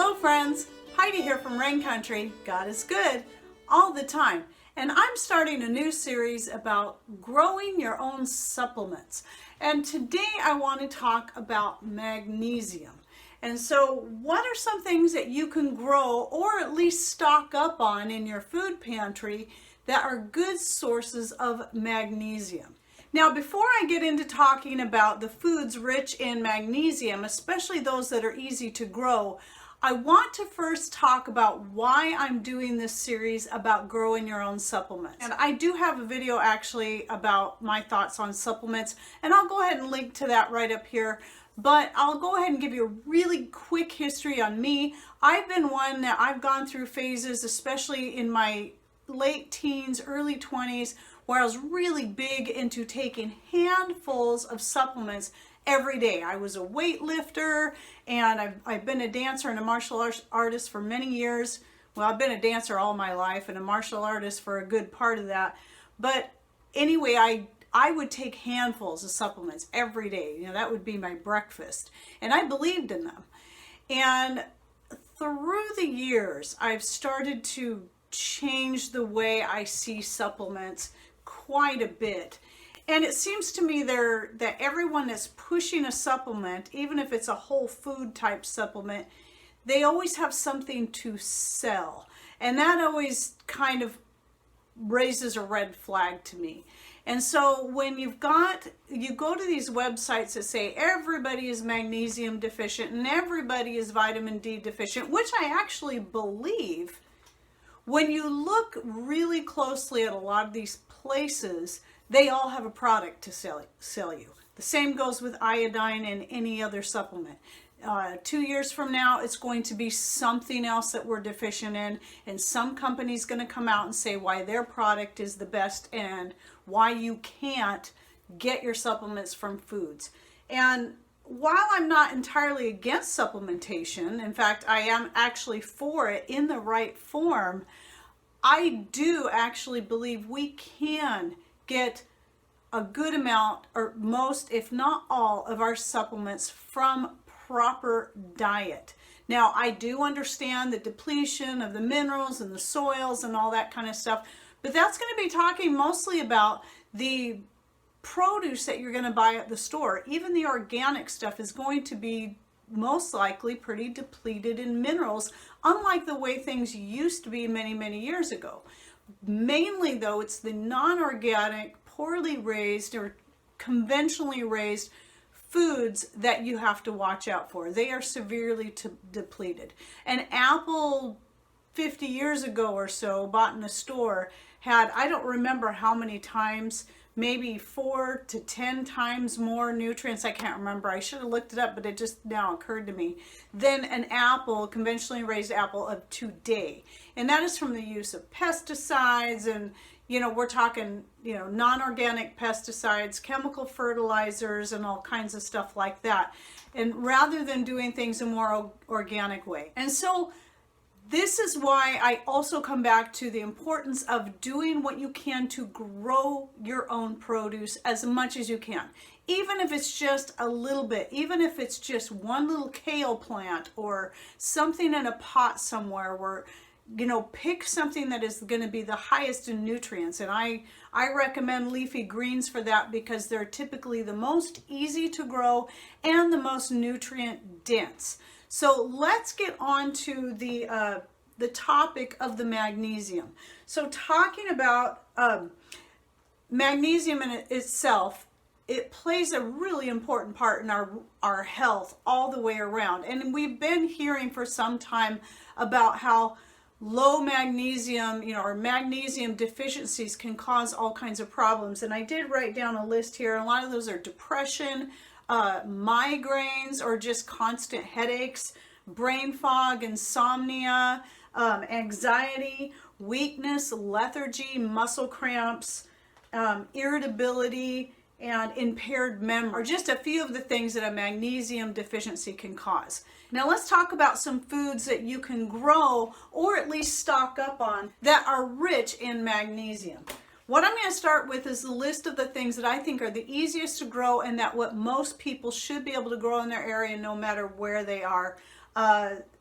Hello friends, Heidi here from Rain Country. God is good all the time. And I'm starting a new series about growing your own supplements. And today I want to talk about magnesium. And so what are some things that you can grow or at least stock up on in your food pantry that are good sources of magnesium? Now, before I get into talking about the foods rich in magnesium, especially those that are easy to grow, I want to first talk about why I'm doing this series about growing your own supplements. And I do have a video actually about my thoughts on supplements, and I'll go ahead and link to that right up here. But I'll go ahead and give you a really quick history on me. I've been one that I've gone through phases, especially in my late teens, early 20s, where I was really big into taking handfuls of supplements every day. I was a weightlifter, and I've been a dancer and a martial artist for many years. Well, I've been a dancer all my life and a martial artist for a good part of that. But anyway, I would take handfuls of supplements every day. You know, that would be my breakfast. And I believed in them. And through the years, I've started to change the way I see supplements quite a bit. And it seems to me that everyone that's pushing a supplement, even if it's a whole food type supplement, they always have something to sell. And that always kind of raises a red flag to me. And so when you go to these websites that say everybody is magnesium deficient and everybody is vitamin D deficient, which I actually believe, when you look really closely at a lot of these places, they all have a product to sell you. The same goes with iodine and any other supplement. 2 years from now, it's going to be something else that we're deficient in, and some company's going to come out and say why their product is the best and why you can't get your supplements from foods. And while I'm not entirely against supplementation, in fact, I am actually for it in the right form, I do actually believe we can get a good amount, or most, if not all, of our supplements from proper diet. Now, I do understand the depletion of the minerals and the soils and all that kind of stuff, but that's going to be talking mostly about the produce that you're going to buy at the store. Even the organic stuff is going to be most likely pretty depleted in minerals, unlike the way things used to be many, many years ago. Mainly, though, it's the non-organic, poorly raised or conventionally raised foods that you have to watch out for. They are severely depleted. An apple 50 years ago or so bought in a store had, I don't remember how many times, maybe 4 to 10 times more nutrients, I can't remember, I should have looked it up, but it just now occurred to me, than an apple, conventionally raised apple of today. And that is from the use of pesticides, and we're talking, non-organic pesticides, chemical fertilizers, and all kinds of stuff like that. And rather than doing things a more organic way. And so this is why I also come back to the importance of doing what you can to grow your own produce as much as you can. Even if it's just a little bit, even if it's just one little kale plant or something in a pot somewhere where, pick something that is going to be the highest in nutrients. And I recommend leafy greens for that because they're typically the most easy to grow and the most nutrient dense. So let's get on to the topic of the magnesium. So talking about magnesium in itself, it plays a really important part in our health all the way around. And we've been hearing for some time about how low magnesium, or magnesium deficiencies can cause all kinds of problems. And I did write down a list here. A lot of those are depression, migraines, or just constant headaches, brain fog, insomnia, anxiety, weakness, lethargy, muscle cramps, irritability, and impaired memory are just a few of the things that a magnesium deficiency can cause. Now let's talk about some foods that you can grow or at least stock up on that are rich in magnesium. What I'm going to start with is the list of the things that I think are the easiest to grow and that what most people should be able to grow in their area no matter where they are.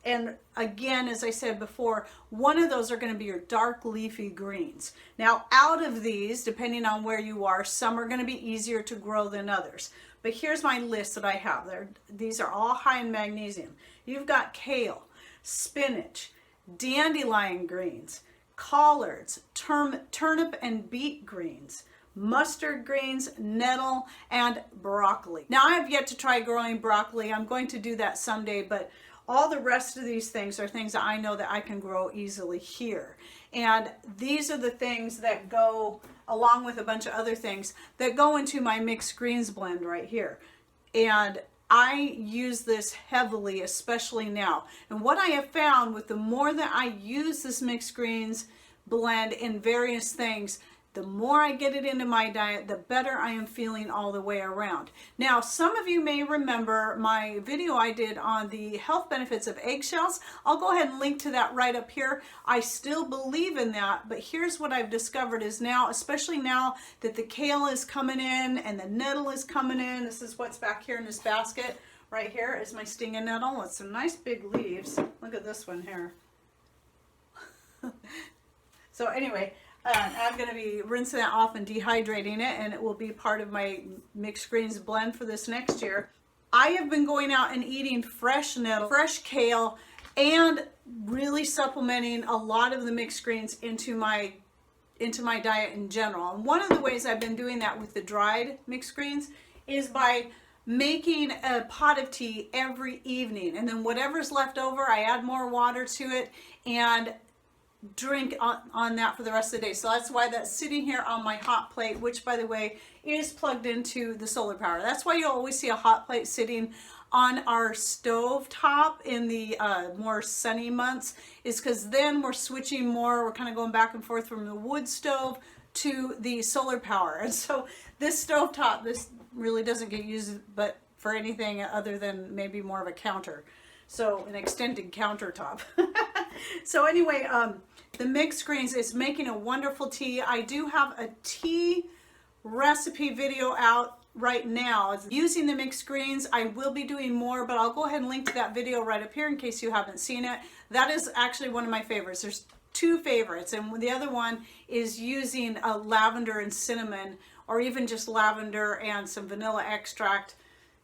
And again, as I said before, one of those are going to be your dark leafy greens. Now, out of these, depending on where you are, some are going to be easier to grow than others. But here's my list that I have. These are all high in magnesium. You've got kale, spinach, dandelion greens, collards, turnip and beet greens, mustard greens, nettle, and broccoli. Now, I have yet to try growing broccoli. I'm going to do that someday, but all the rest of these things are things that I know that I can grow easily here. And these are the things that go along with a bunch of other things that go into my mixed greens blend right here. And I use this heavily, especially now. And what I have found with the more that I use this mixed greens blend in various things, the more I get it into my diet, the better I am feeling all the way around. Now, some of you may remember my video I did on the health benefits of eggshells. I'll go ahead and link to that right up here. I still believe in that, but here's what I've discovered is now, especially now that the kale is coming in and the nettle is coming in, this is what's back here in this basket. Right here is my stinging nettle. It's some nice big leaves. Look at this one here. So anyway, I'm going to be rinsing that off and dehydrating it, and it will be part of my mixed greens blend for this next year. I have been going out and eating fresh nettle, fresh kale, and really supplementing a lot of the mixed greens into my diet in general. And one of the ways I've been doing that with the dried mixed greens is by making a pot of tea every evening, and then whatever's left over, I add more water to it and drink on that for the rest of the day. So that's why that's sitting here on my hot plate, which by the way is plugged into the solar power. That's why you'll always see a hot plate sitting on our stove top in the more sunny months, is because then we're switching more, we're kind of going back and forth from the wood stove to the solar power. And so this stove top, this really doesn't get used but for anything other than maybe more of a counter. So an extended countertop. So anyway, the mixed greens is making a wonderful tea. I do have a tea recipe video out right now using the mixed greens. I will be doing more, but I'll go ahead and link to that video right up here in case you haven't seen it. That is actually one of my favorites. There's two favorites, and the other one is using a lavender and cinnamon, or even just lavender and some vanilla extract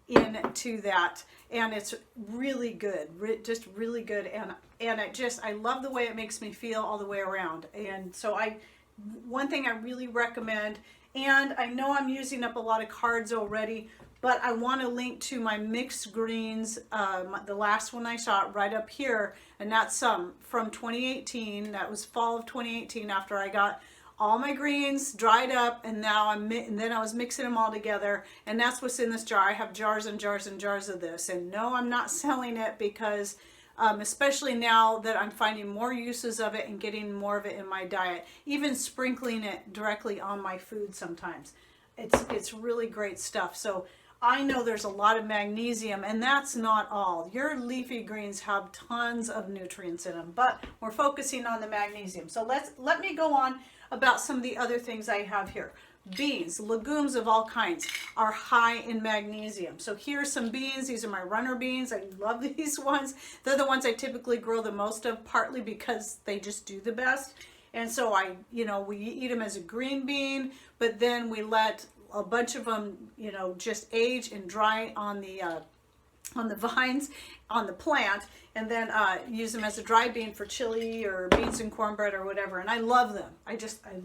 into that, and it's really good, just really good. And I love the way it makes me feel all the way around. And so one thing I really recommend, and I know I'm using up a lot of cards already, but I want to link to my mixed greens, the last one I shot right up here, and that's from 2018. That was fall of 2018, after I got all my greens dried up, and then I was mixing them all together, and that's what's in this jar. I have jars and jars and jars of this, and no, I'm not selling it because especially now that I'm finding more uses of it and getting more of it in my diet, even sprinkling it directly on my food sometimes. It's really great stuff. So I know there's a lot of magnesium, and that's not all. Your leafy greens have tons of nutrients in them, but we're focusing on the magnesium. So let me go on about some of the other things I have here. Beans, legumes of all kinds are high in magnesium. So here's some beans. These are my runner beans. I love these ones. They're the ones I typically grow the most of, partly because they just do the best. And so we eat them as a green bean, but then we let a bunch of them, just age and dry on the vines, on the plant, and then use them as a dry bean for chili or beans and cornbread or whatever. And I love them. I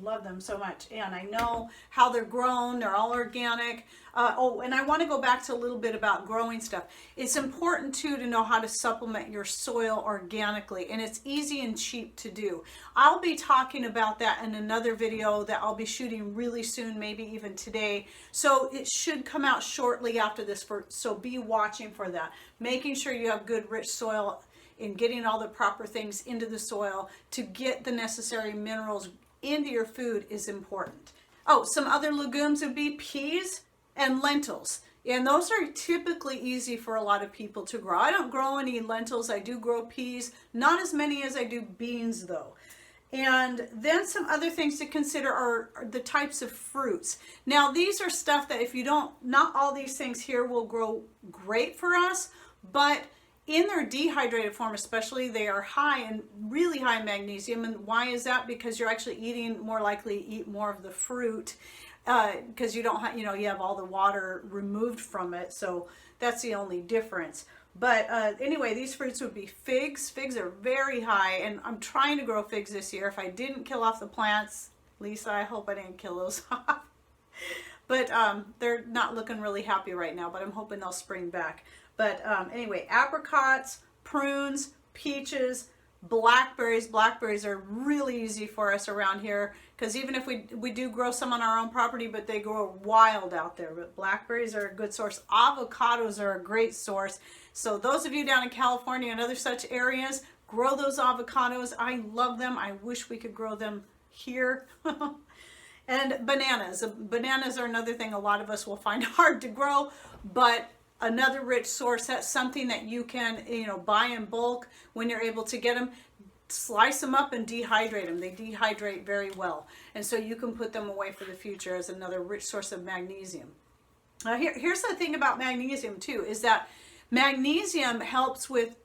love them so much. And I know how they're grown. They're all organic. And I want to go back to a little bit about growing stuff. It's important too to know how to supplement your soil organically, and it's easy and cheap to do. I'll be talking about that in another video that I'll be shooting really soon, maybe even today. So it should come out shortly after this, so be watching for that. Making sure you have good rich soil and getting all the proper things into the soil to get the necessary minerals into your food is important. Oh, some other legumes would be peas and lentils. And those are typically easy for a lot of people to grow. I don't grow any lentils. I do grow peas, not as many as I do beans though. And then some other things to consider are the types of fruits. Now these are stuff that not all these things here will grow great for us, but in their dehydrated form especially, they are high and really high in magnesium. And why is that? Because you're actually eating, more likely to eat more of the fruit, because you don't have, you have all the water removed from it. So that's the only difference. But anyway, these fruits would be figs. Figs are very high, and I'm trying to grow figs this year. If I didn't kill off the plants, Lisa, I hope I didn't kill those off. But they're not looking really happy right now, but I'm hoping they'll spring back. But anyway, apricots, prunes, peaches, blackberries. Blackberries are really easy for us around here, because even if we do grow some on our own property, but they grow wild out there. But blackberries are a good source. Avocados are a great source. So those of you down in California and other such areas, grow those avocados. I love them. I wish we could grow them here. And bananas. Bananas are another thing a lot of us will find hard to grow, but another rich source. That's something that you can, buy in bulk when you're able to get them. Slice them up and dehydrate them. They dehydrate very well. And so you can put them away for the future as another rich source of magnesium. Here's the thing about magnesium too, is that magnesium helps with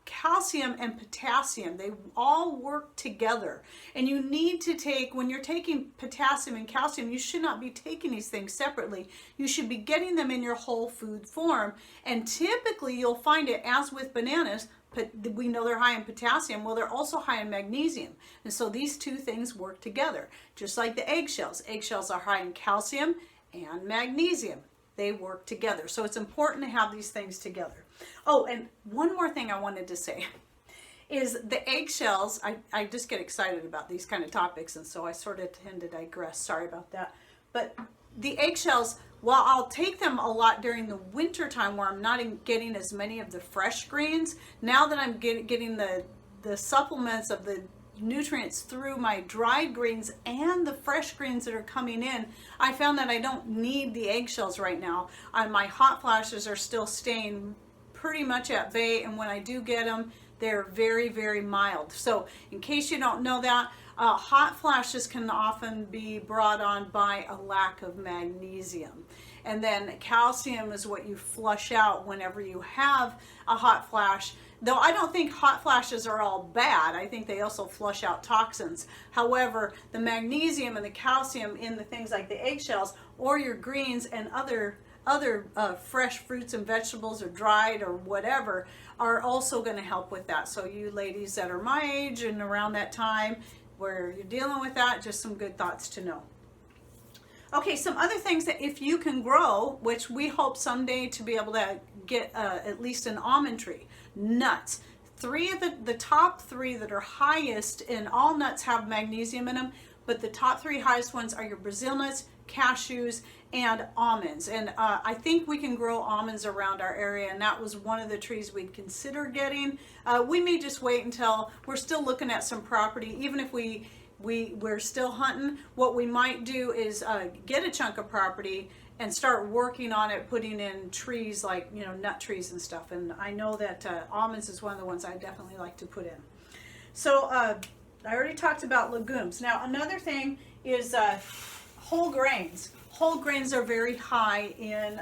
calcium and potassium. They all work together, and you need to take, when you're taking potassium and calcium, you should not be taking these things separately. You should be getting them in your whole food form. And typically you'll find it, as with bananas, but we know they're high in potassium. Well, they're also high in magnesium, and so these two things work together, just like the eggshells. Eggshells are high in calcium and magnesium. They work together, so it's important to have these things together. Oh, and one more thing I wanted to say is the eggshells. I just get excited about these kind of topics, and so I sort of tend to digress. Sorry about that. But the eggshells, while I'll take them a lot during the winter time where I'm not getting as many of the fresh greens, now that I'm getting the supplements of the nutrients through my dried greens and the fresh greens that are coming in, I found that I don't need the eggshells right now. My hot flashes are still staying pretty much at bay, and when I do get them, they're very, very mild. So in case you don't know that, hot flashes can often be brought on by a lack of magnesium. And then calcium is what you flush out whenever you have a hot flash. Though I don't think hot flashes are all bad. I think they also flush out toxins. However, the magnesium and the calcium in the things like the eggshells or your greens and other fresh fruits and vegetables, or dried or whatever, are also going to help with that. So you ladies that are my age and around that time where you're dealing with that, just some good thoughts to know. Okay, some other things that if you can grow, which we hope someday to be able to get at least an almond tree. Nuts. The top three that are highest, and all nuts have magnesium in them, but the top three highest ones are your Brazil nuts, cashews, and almonds. And I think we can grow almonds around our area, and that was one of the trees we'd consider getting. We may just wait until we're still looking at some property. Even if we're still hunting, what we might do is get a chunk of property and start working on it, putting in trees like, nut trees and stuff. And I know that almonds is one of the ones I definitely like to put in. So I already talked about legumes. Now another thing is whole grains. Whole grains are very high in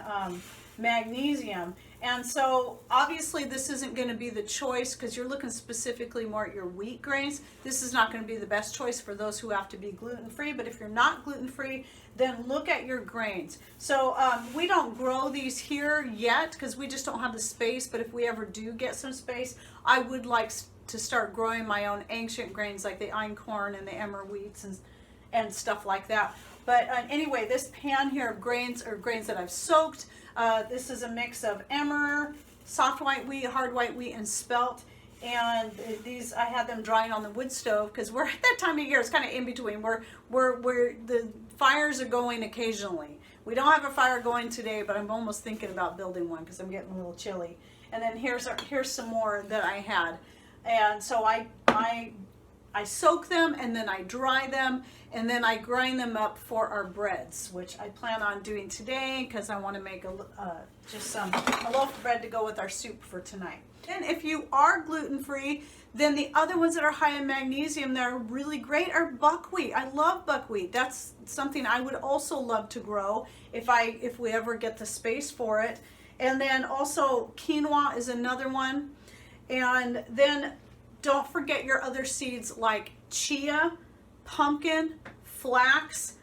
magnesium. And so obviously this isn't going to be the choice, because you're looking specifically more at your wheat grains. This is not going to be the best choice for those who have to be gluten-free, but if you're not gluten-free, then look at your grains. So we don't grow these here yet because we just don't have the space, but if we ever do get some space, I would like to start growing my own ancient grains like the einkorn and the emmer wheats and stuff like that. But anyway, this pan here of grains are grains that I've soaked. This is a mix of emmer, soft white wheat, hard white wheat, and spelt. And these, I had them drying on the wood stove because we're at that time of year. It's kind of in between. The fires are going occasionally. We don't have a fire going today, but I'm almost thinking about building one because I'm getting a little chilly. And then here's some more that I had. And so I soak them, and then I dry them, and then I grind them up for our breads, which I plan on doing today because I want to make a loaf of bread to go with our soup for tonight. And if you are gluten-free, then the other ones that are high in magnesium that are really great are buckwheat. I love buckwheat. That's something I would also love to grow if we ever get the space for it. And then also quinoa is another one. And then don't forget your other seeds like chia, pumpkin, flax,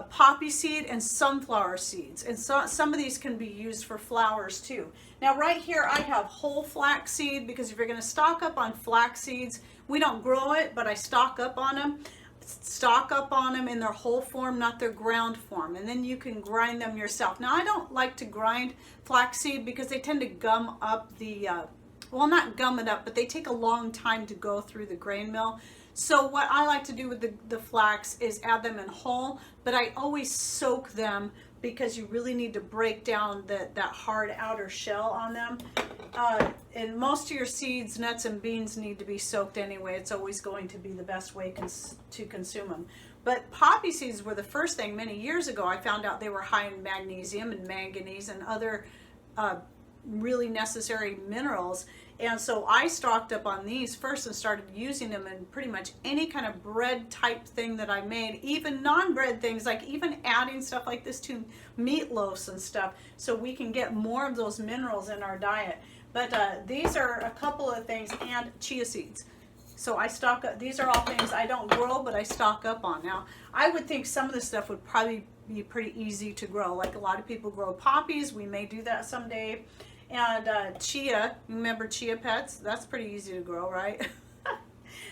poppy seed, and sunflower seeds. And so some of these can be used for flowers too. Now right here I have whole flax seed, because if you're going to stock up on flax seeds, we don't grow it, but I stock up on them. Stock up on them in their whole form, not their ground form, and then you can grind them yourself. Now I don't like to grind flaxseed because they tend to gum up the well, not gum it up, but they take a long time to go through the grain mill. So what I like to do with the flax is add them in whole, but I always soak them, because you really need to break down that hard outer shell on them. And most of your seeds, nuts, and beans need to be soaked anyway. It's always going to be the best way to consume them. But poppy seeds were the first thing many years ago. I found out they were high in magnesium and manganese and other really necessary minerals. And so I stocked up on these first and started using them in pretty much any kind of bread type thing that I made, even non-bread things, like even adding stuff like this to meatloaves and stuff, so we can get more of those minerals in our diet. But these are a couple of things, and chia seeds. So I stock up. These are all things I don't grow, but I stock up on. Now, I would think some of this stuff would probably be pretty easy to grow. Like a lot of people grow poppies. We may do that someday. And chia, remember chia pets? That's pretty easy to grow, right?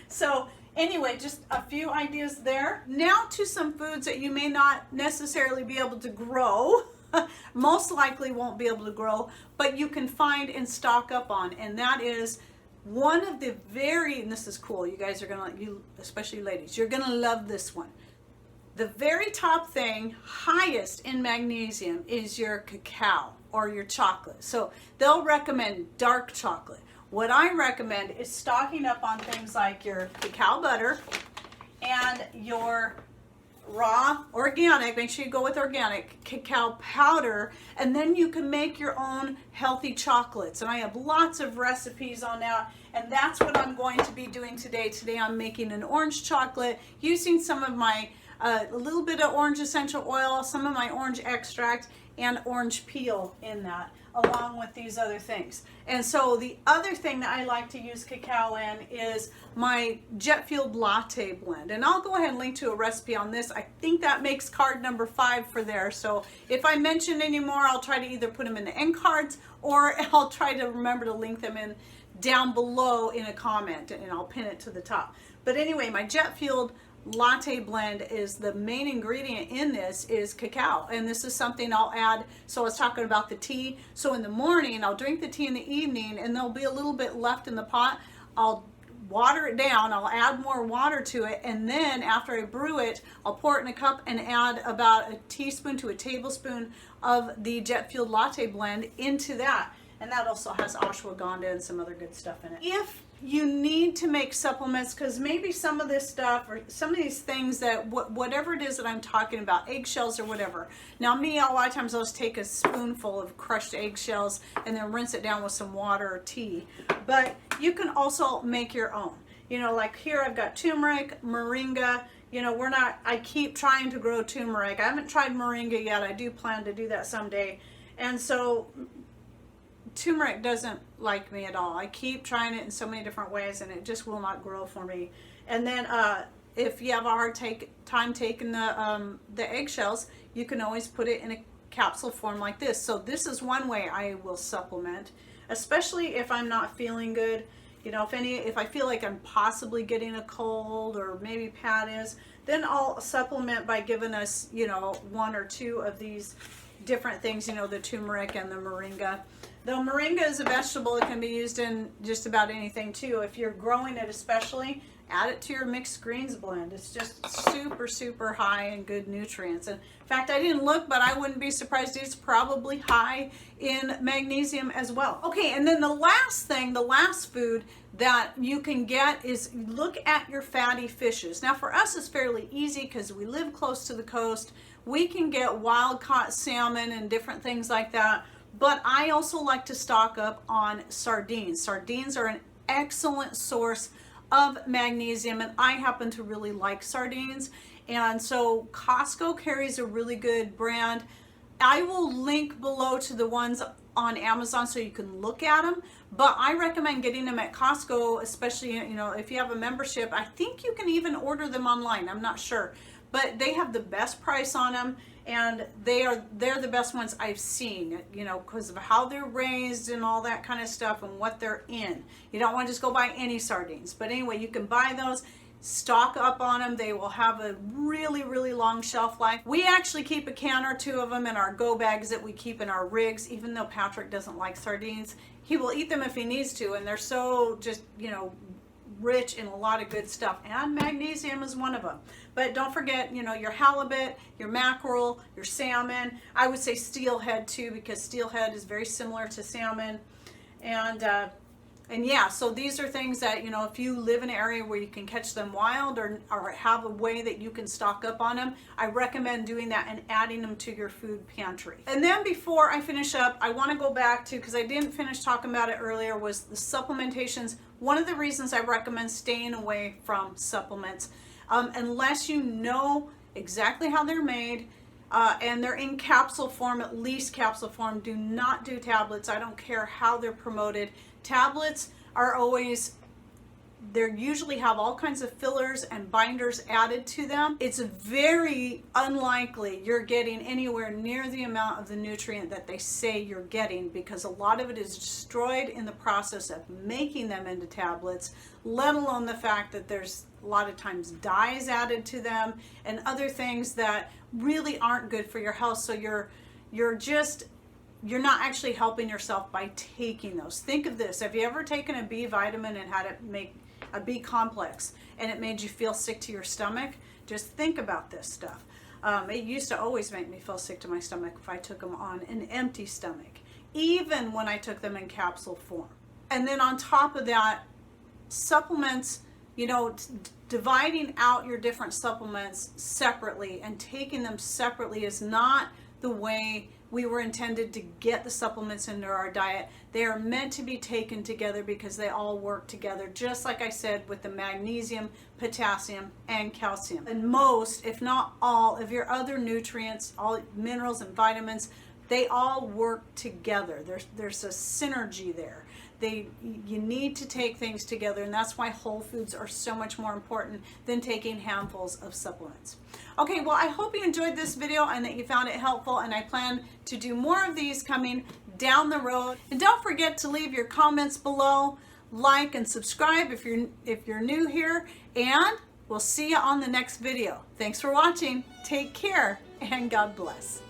So anyway, just a few ideas there. Now to some foods that you may not necessarily be able to grow. Most likely won't be able to grow, but you can find and stock up on. And that is one of the and this is cool. You guys are gonna, especially ladies, you're gonna love this one. The very top thing, highest in magnesium, is your cacao or your chocolate. So they'll recommend dark chocolate. What I recommend is stocking up on things like your cacao butter and your raw organic, make sure you go with organic cacao powder, and then you can make your own healthy chocolates. And I have lots of recipes on that, and that's what I'm going to be doing today. Today I'm making an orange chocolate using some of my a little bit of orange essential oil, some of my orange extract, and orange peel in that, along with these other things. And so the other thing that I like to use cacao in is my jet fueled latte blend. And I'll go ahead and link to a recipe on this. I think that makes card number 5 for there. So if I mention any more, I'll try to either put them in the end cards, or I'll try to remember to link them in down below in a comment, and I'll pin it to the top. But anyway, my jet fueled latte blend is the main ingredient in this is cacao, and this is something I'll add. So I was talking about the tea. So in the morning I'll drink the tea, in the evening, and there'll be a little bit left in the pot. I'll water it down, I'll add more water to it, and then after I brew it, I'll pour it in a cup and add about a teaspoon to a tablespoon of the jet fueled latte blend into that. And that also has ashwagandha and some other good stuff in it. If you need to make supplements, because maybe some of this stuff or some of these things that whatever it is that I'm talking about, eggshells or whatever. Now me, a lot of times I'll just take a spoonful of crushed eggshells and then rinse it down with some water or tea. But you can also make your own. You know, like here I've got turmeric, moringa. You know, I keep trying to grow turmeric. I haven't tried moringa yet. I do plan to do that someday. And so turmeric doesn't like me at all. I keep trying it in so many different ways, and it just will not grow for me. And then if you have a hard time taking the eggshells, you can always put it in a capsule form like this. So this is one way I will supplement, especially if I'm not feeling good. You know, if I feel like I'm possibly getting a cold, or maybe Pat is, then I'll supplement by giving us, you know, 1 or 2 of these different things, you know, the turmeric and the moringa. Though moringa is a vegetable, it can be used in just about anything too. If you're growing it especially, add it to your mixed greens blend. It's just super, super high in good nutrients. And in fact, I didn't look, but I wouldn't be surprised. It's probably high in magnesium as well. Okay, and then the last thing, the last food that you can get is look at your fatty fishes. Now for us, it's fairly easy because we live close to the coast. We can get wild caught salmon and different things like that. But I also like to stock up on sardines. Sardines are an excellent source of magnesium, and I happen to really like sardines. And so Costco carries a really good brand. I will link below to the ones on Amazon so you can look at them, but I recommend getting them at Costco, especially, you know, if you have a membership. I think you can even order them online, I'm not sure, but they have the best price on them, and they're the best ones I've seen, you know, because of how they're raised and all that kind of stuff and what they're in. You don't want to just go buy any sardines, but anyway, you can buy those. Stock up on them. They will have a really, really long shelf life. We actually keep a can or two of them in our go bags that we keep in our rigs, even though Patrick doesn't like sardines. He will eat them if he needs to, and they're so just, you know, rich in a lot of good stuff, and magnesium is one of them. But don't forget, you know, your halibut, your mackerel, your salmon. I would say steelhead too, because steelhead is very similar to salmon. And yeah, so these are things that, you know, if you live in an area where you can catch them wild, or have a way that you can stock up on them, I recommend doing that and adding them to your food pantry. And then before I finish up, I want to go back to, because I didn't finish talking about it earlier, was the supplementations. One of the reasons I recommend staying away from supplements, unless you know exactly how they're made, and they're in capsule form, at least capsule form. Do not do tablets. I don't care how they're promoted. Tablets are always, they usually have all kinds of fillers and binders added to them. It's very unlikely you're getting anywhere near the amount of the nutrient that they say you're getting, because a lot of it is destroyed in the process of making them into tablets, let alone the fact that there's a lot of times dyes added to them and other things that really aren't good for your health. So you're not actually helping yourself by taking those. Think of this. Have you ever taken a B vitamin and had it make a B complex and it made you feel sick to your stomach? Just think about this stuff. It used to always make me feel sick to my stomach if I took them on an empty stomach, even when I took them in capsule form. And then on top of that, supplements, you know, dividing out your different supplements separately and taking them separately is not the way we were intended to get the supplements into our diet. They are meant to be taken together because they all work together, just like I said with the magnesium, potassium, and calcium. And most, if not all, of your other nutrients, all minerals and vitamins, they all work together. There's a synergy there. You need to take things together, and that's why whole foods are so much more important than taking handfuls of supplements. Okay, well, I hope you enjoyed this video and that you found it helpful, and I plan to do more of these coming down the road. And don't forget to leave your comments below, like and subscribe if you're new here, and we'll see you on the next video. Thanks for watching. Take care, and God bless.